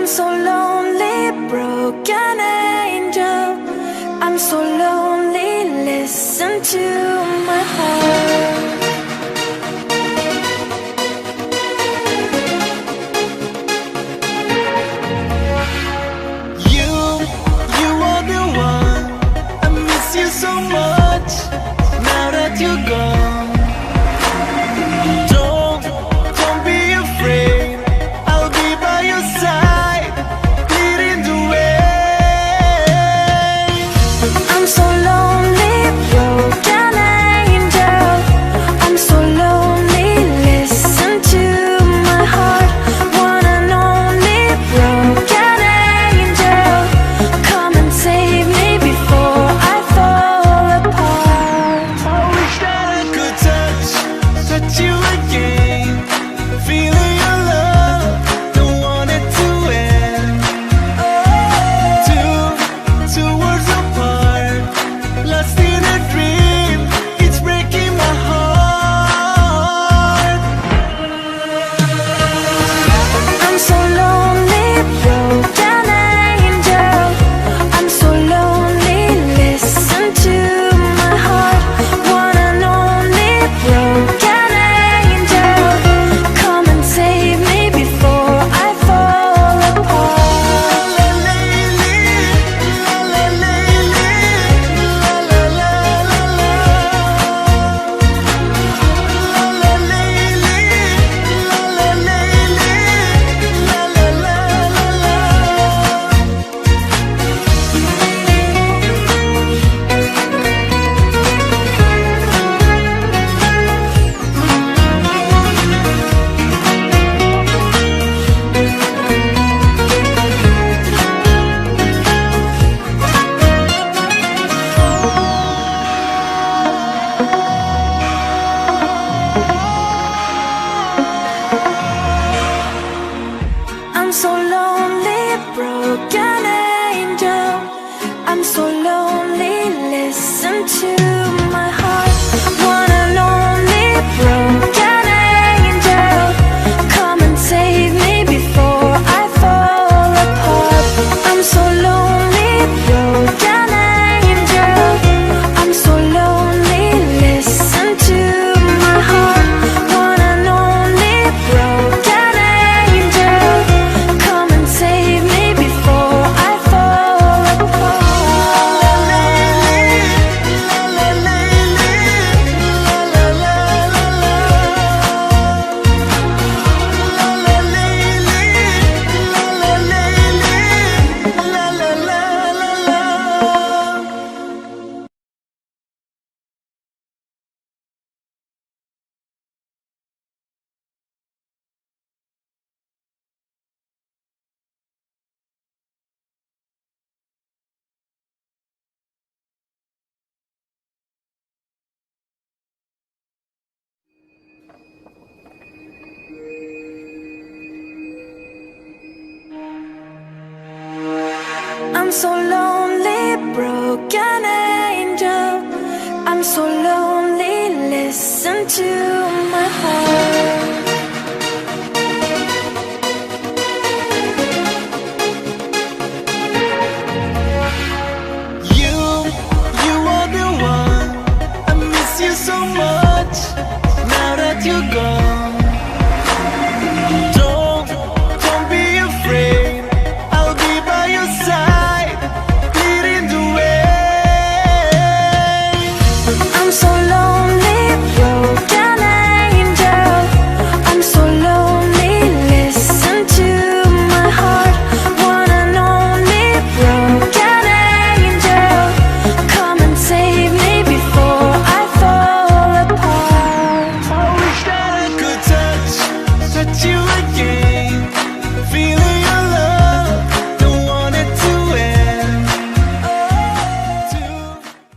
I'm so lonely, broken angel. I'm so lonely, listen to my heart. You are the one. I miss you so much now that you're gone. Don't be afraid, I'll be by your side, leading the way. I'm so lonely, broken angel. I'm so lonely, listen to my heart. One and only broken angel, come and save me before I fall apart. I wish that I could touch you again, feeling your love, don't want it to end. Two worlds apart, lost in a dream, it's breaking my heart. I'm so lonely, broken angel. I'm so lonely, listen to my heart. One and only broken angel, come and save me before I fall apart. La la la la la la la la la. I'm so lonely, broken angel. I'm so lonely, listen to my heart. One and only broken angel, come and save me before I fall apart. I'm so lonely, broken angel. I'm so lonely, listen to my heart. One and only broken angel, come and save me before I fall apart. I'm so lonely, broken angel. I'm so lonely, listen to my heart.